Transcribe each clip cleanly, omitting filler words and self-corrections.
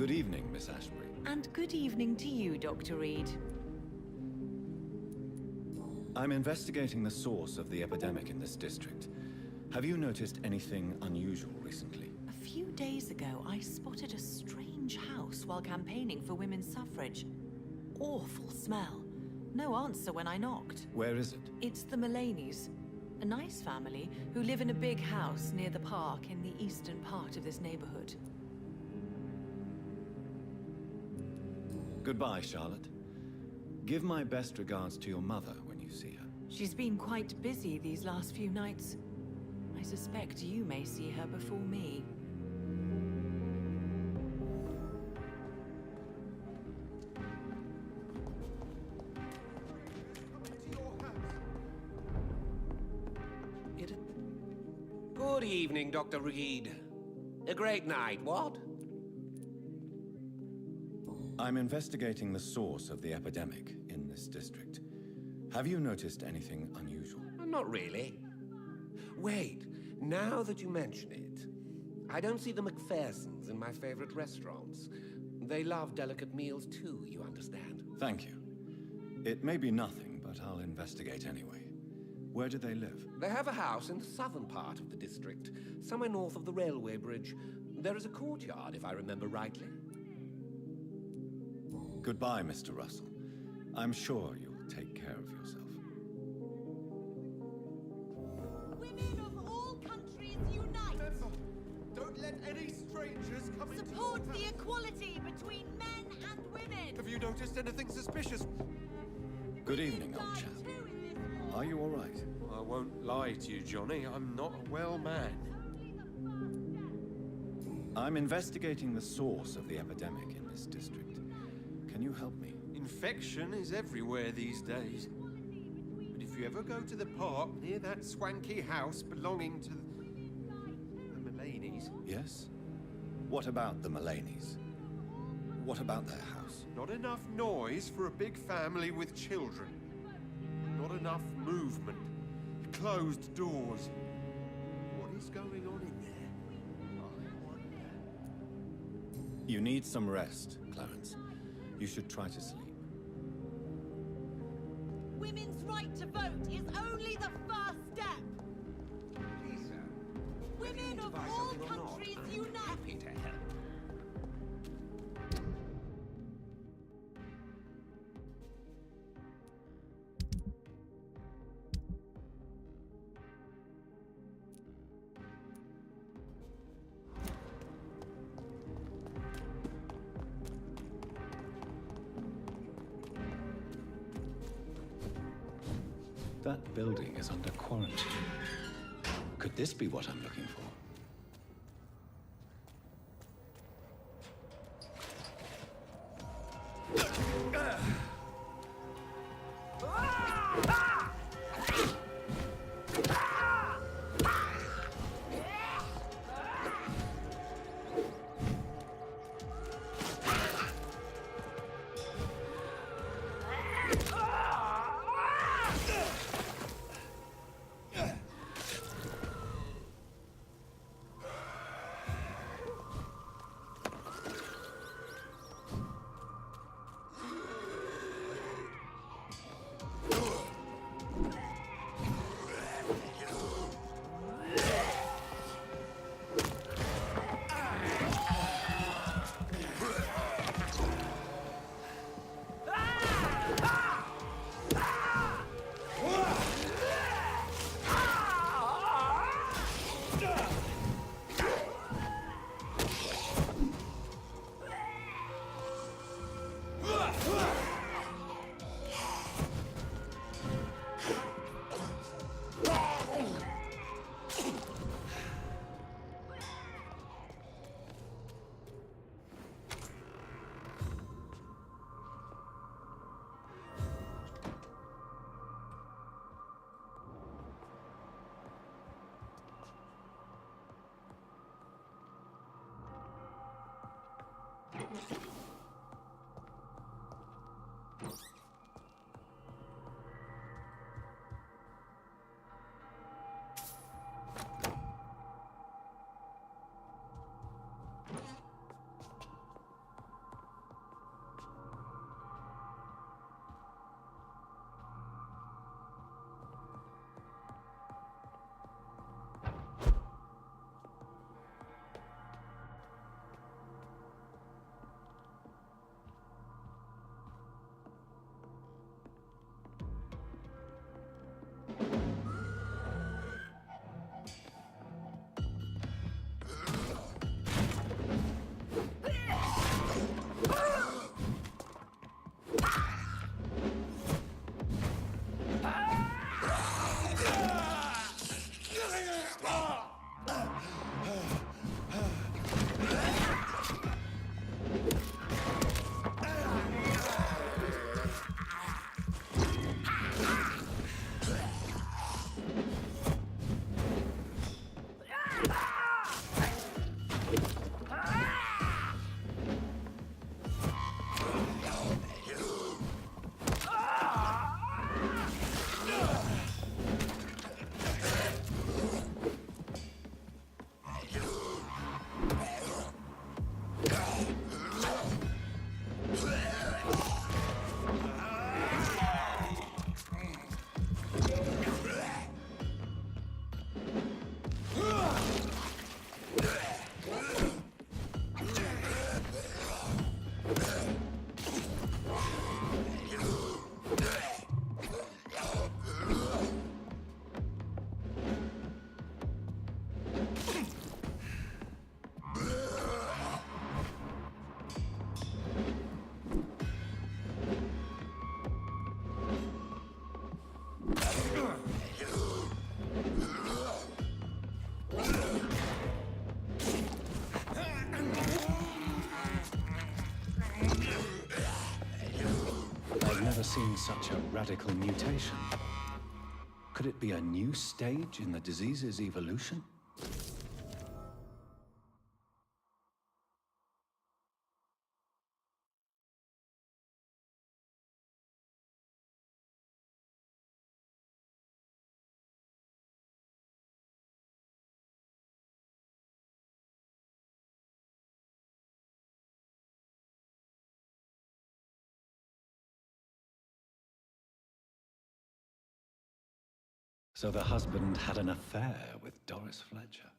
Good evening, Miss Ashbury. And good evening to you, Dr. Reed. I'm investigating the source of the epidemic in this district. Have you noticed anything unusual recently? A few days ago, I spotted a strange house while campaigning for women's suffrage. Awful smell. No answer when I knocked. Where is it? It's the Mullaneys, a nice family who live in a big house near the park in the eastern part of this neighborhood. Goodbye, Charlotte. Give my best regards to your mother when you see her. She's been quite busy these last few nights. I suspect you may see her before me. Good evening, Dr. Reed. A great night, what? I'm investigating the source of the epidemic in this district. Have you noticed anything unusual? Not really. Wait, now that you mention it, I don't see the McPhersons in my favorite restaurants. They love delicate meals too, you understand. Thank you. It may be nothing, but I'll investigate anyway. Where do they live? They have a house in the southern part of the district, somewhere north of the railway bridge. There is a courtyard, if I remember rightly. Goodbye, Mr. Russell. I'm sure you'll take care of yourself. Women of all countries unite! Remember, don't let any strangers come into your Support the house. equality between men and women! Have you noticed anything suspicious? Good evening, old chap. Are you all right? I won't lie to you, Johnny. I'm not a well man. I'm investigating the source of the epidemic in this district. Can you help me? Infection is everywhere these days. But if you ever go to the park near that swanky house belonging to the Mullaneys... Yes? What about the Mullaneys? What about their house? Not enough noise for a big family with children. Not enough movement. Closed doors. What is going on in there? I wonder. You need some rest, Clarence. You should try to sleep. Women's right to vote is only the first step! Please, sir. Women of Advise all something or not, countries I'm unite! happy to help. That building is under quarantine. Could this be what I'm looking for? seen such a radical mutation? Could it be a new stage in the disease's evolution? So the husband had an affair with Doris Fletcher.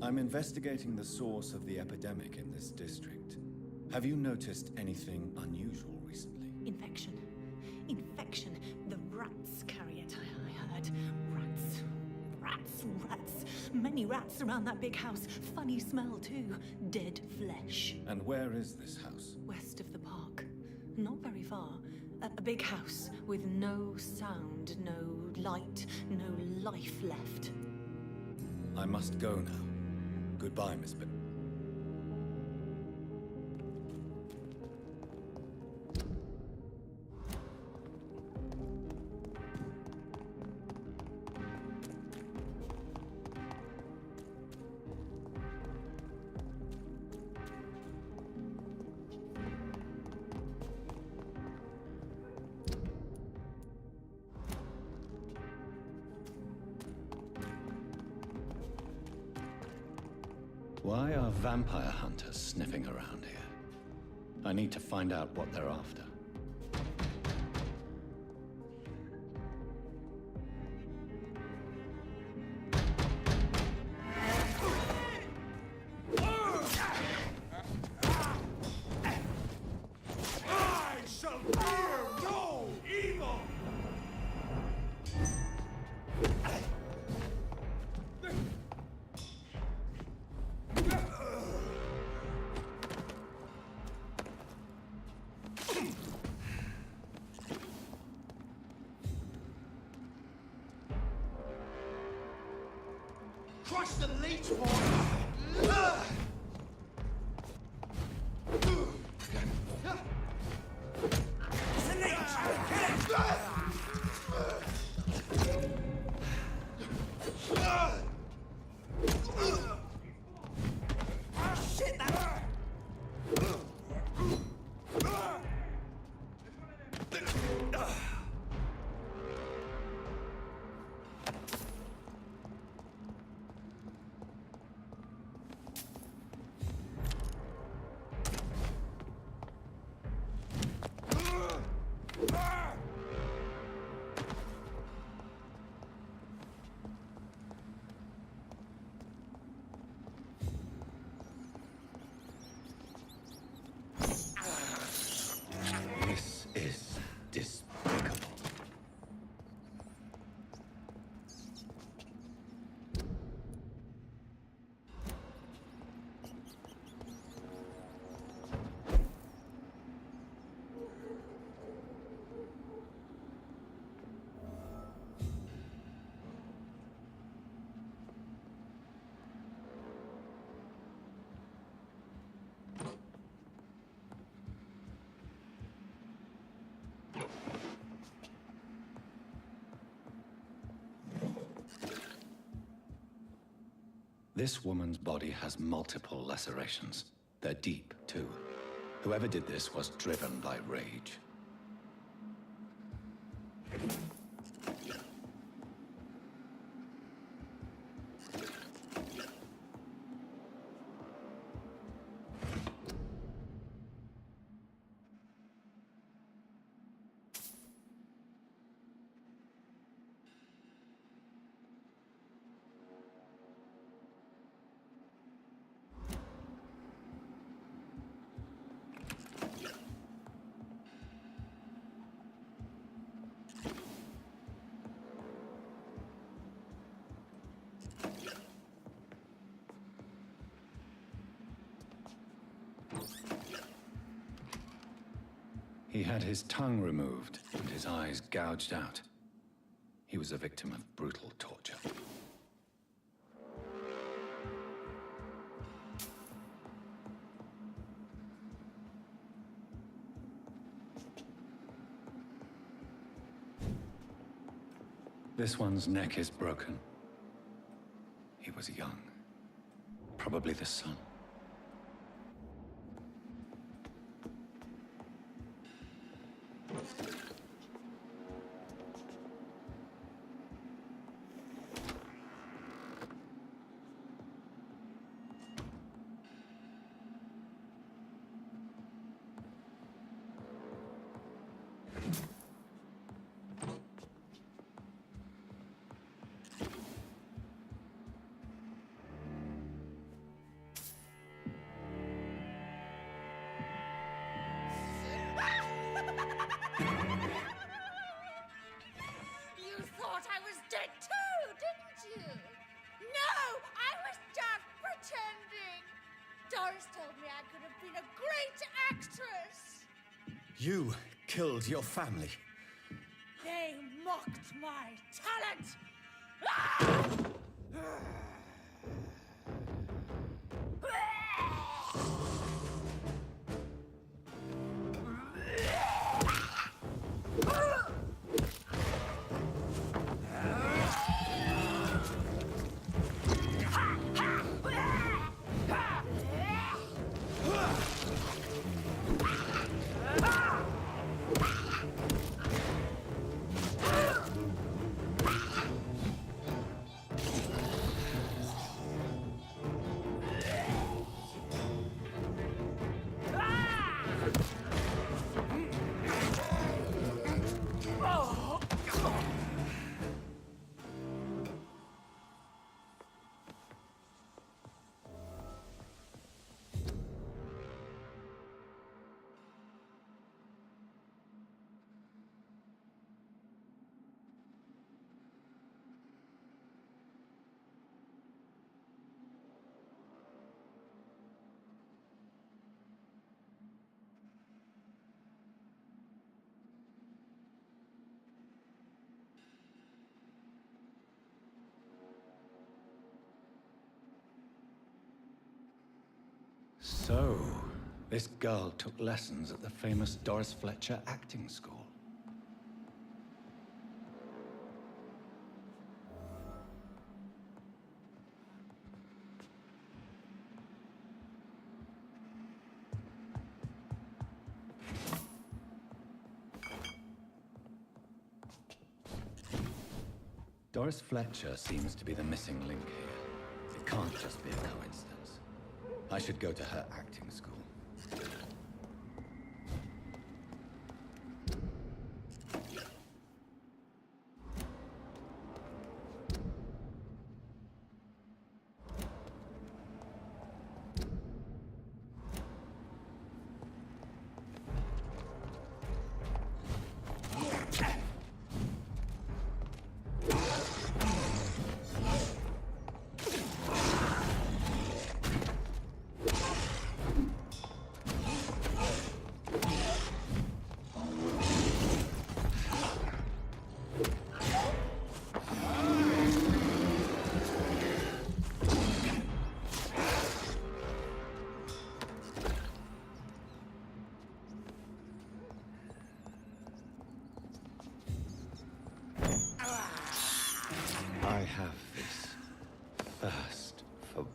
I'm investigating the source of the epidemic in this district. Have you noticed anything unusual recently? Infection. Infection. The rats carry it, I heard. Rats. Rats. Rats. Many rats around that big house. Funny smell, too. Dead flesh. And where is this house? West of the park. Not very far. A big house with no sound, no light, no life left. I must go now. Goodbye, Miss Bit. Why are vampire hunters sniffing around here? I need to find out what they're after. I shall fear no evil! Crush the leech boy! This is despicable. This woman's body has multiple lacerations. They're deep, too. Whoever did this was driven by rage. He had his tongue removed and his eyes gouged out. He was a victim of brutal torture. This one's neck is broken. He was young. Probably the son. You thought I was dead too, didn't you? No, I was just pretending. Doris told me I could have been a great actress. You killed your family. They mocked my talent. Ah! So, this girl took lessons at the famous Doris Fletcher acting school. Doris Fletcher seems to be the missing link here. It can't just be a coincidence. I should go to her acting school. I have this thirst for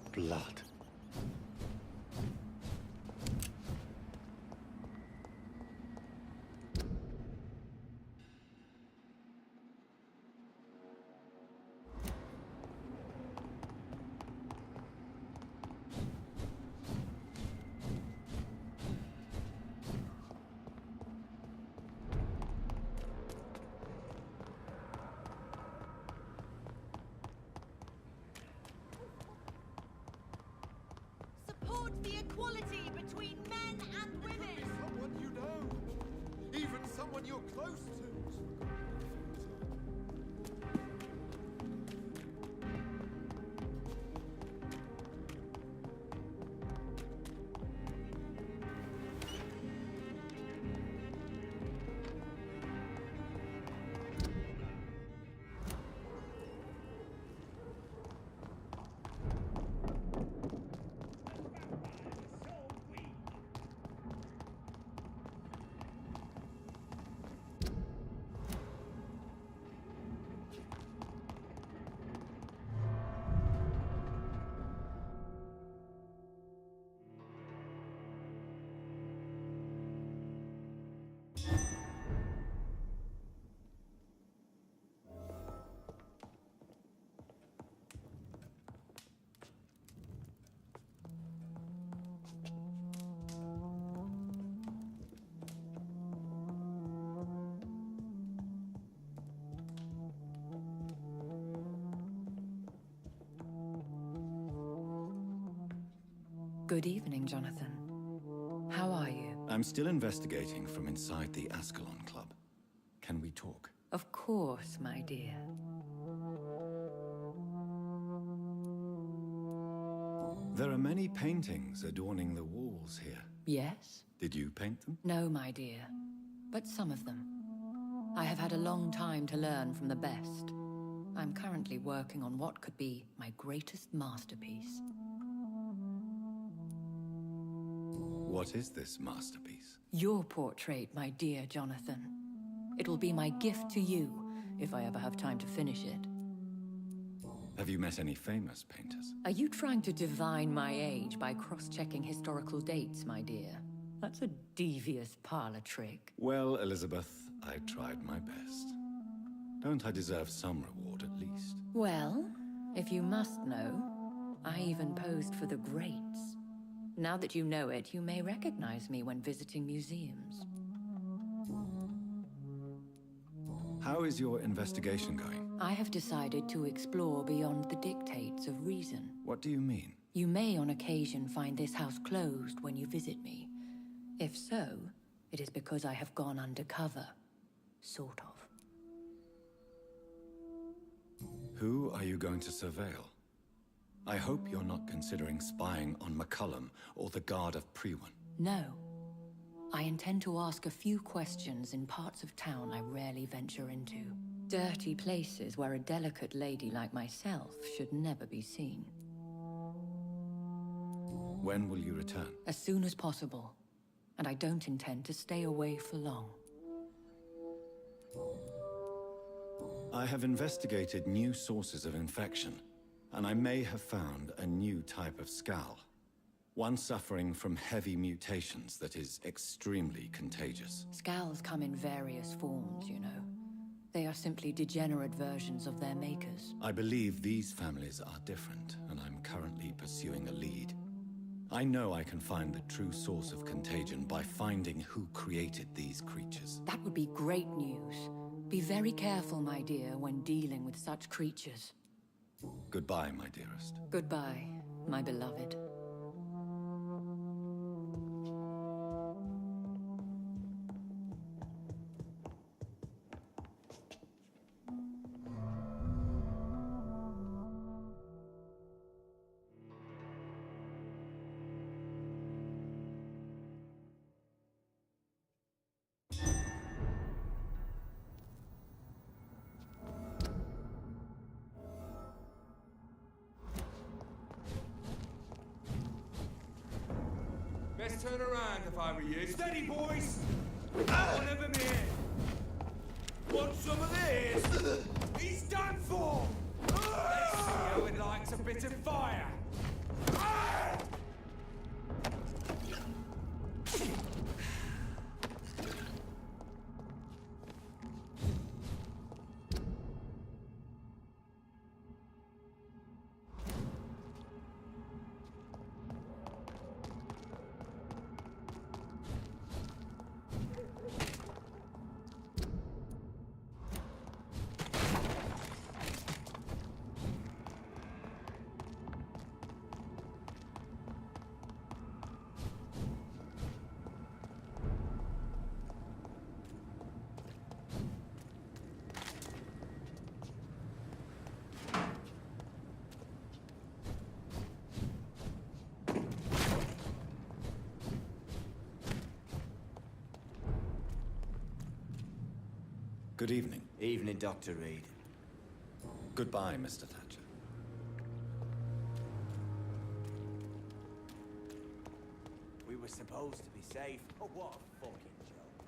equality between men and women. Someone you know. Even someone you're close to. Good evening, Jonathan. How are you? I'm still investigating from inside the Ascalon Club. Can we talk? Of course, my dear. There are many paintings adorning the walls here. Yes? Did you paint them? No, my dear. But some of them. I have had a long time to learn from the best. I'm currently working on what could be my greatest masterpiece. What is this masterpiece? Your portrait, my dear Jonathan. It will be my gift to you, if I ever have time to finish it. Have you met any famous painters? Are you trying to divine my age by cross-checking historical dates, my dear? That's a devious parlor trick. Well, Elizabeth, I tried my best. Don't I deserve some reward at least? Well, if you must know, I even posed for the greats. Now that you know it, you may recognize me when visiting museums. How is your investigation going? I have decided to explore beyond the dictates of reason. What do you mean? You may on occasion find this house closed when you visit me. If so, it is because I have gone undercover. Sort of. Who are you going to surveil? I hope you're not considering spying on McCullum or the Guard of Prewan. No. I intend to ask a few questions in parts of town I rarely venture into. Dirty places where a delicate lady like myself should never be seen. When will you return? As soon as possible. And I don't intend to stay away for long. I have investigated new sources of infection, and I may have found a new type of Skal. One suffering from heavy mutations that is extremely contagious. Skals come in various forms, you know. They are simply degenerate versions of their makers. I believe these families are different, and I'm currently pursuing a lead. I know I can find the true source of contagion by finding who created these creatures. That would be great news. Be very careful, my dear, when dealing with such creatures. Goodbye, my dearest. Goodbye, my beloved. Best turn around if I were you. Steady, boys! One of them here. Want some of this? He's done for! Let's see how it likes a bit of fire. Good evening. Evening, Dr. Reed. Goodbye, Mr. Thatcher. We were supposed to be safe. Oh, what a fucking joke.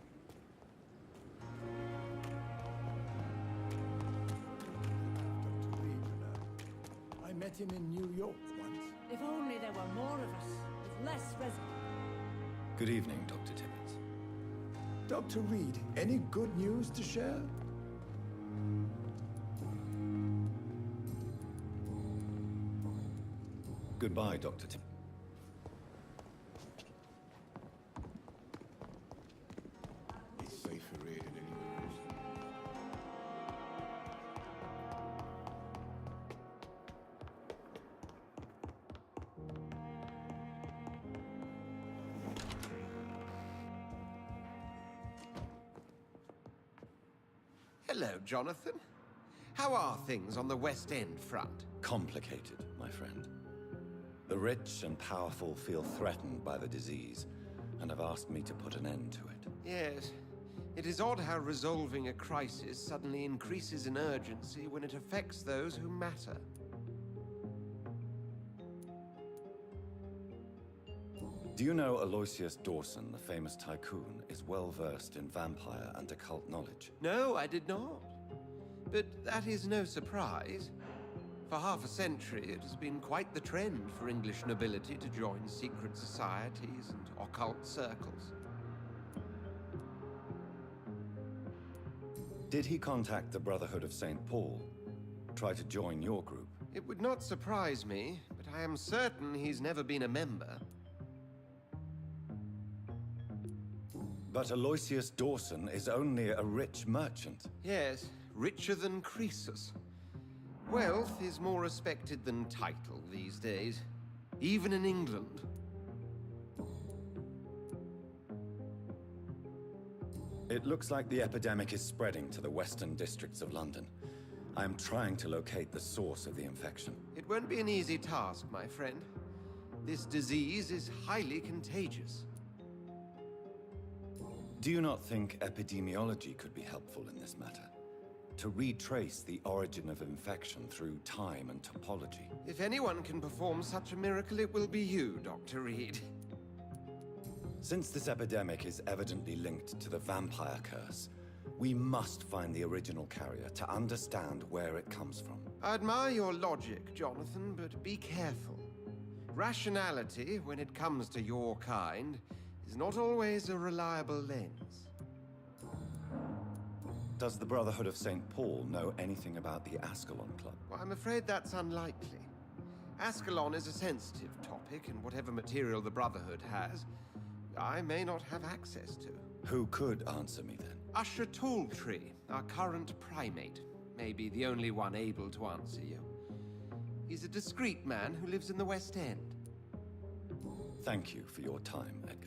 Dr. Reed, you know. I met him in New York once. If only there were more of us, with less Good evening, Dr. Timmons. Dr. Reed, any good news to share? Goodbye, Dr. Timmons. It's safer here than anywhere else. Hello, Jonathan. How are things on the West End front? Complicated, my friend. The rich and powerful feel threatened by the disease, and have asked me to put an end to it. Yes. It is odd how resolving a crisis suddenly increases in urgency when it affects those who matter. Do you know Aloysius Dawson, the famous tycoon, is well versed in vampire and occult knowledge? No, I did not. But that is no surprise. For half a century, it has been quite the trend for English nobility to join secret societies and occult circles. Did he contact the Brotherhood of St. Paul? Try to join your group? It would not surprise me, but I am certain he's never been a member. But Aloysius Dawson is only a rich merchant. Yes, richer than Croesus. Wealth is more respected than title these days, even in England. It looks like the epidemic is spreading to the western districts of London. I am trying to locate the source of the infection. It won't be an easy task, my friend. This disease is highly contagious. Do you not think epidemiology could be helpful in this matter? To retrace the origin of infection through time and topology? If anyone can perform such a miracle, it will be you, Dr. Reed. Since this epidemic is evidently linked to the vampire curse, we must find the original carrier to understand where it comes from. I admire your logic, Jonathan, but be careful. Rationality, when it comes to your kind, is not always a reliable lens. Does the Brotherhood of St. Paul know anything about the Ascalon Club? Well, I'm afraid that's unlikely. Ascalon is a sensitive topic, and whatever material the Brotherhood has, I may not have access to. Who could answer me then? Usher Talltree, our current primate, may be the only one able to answer you. He's a discreet man who lives in the West End. Thank you for your time, Edward.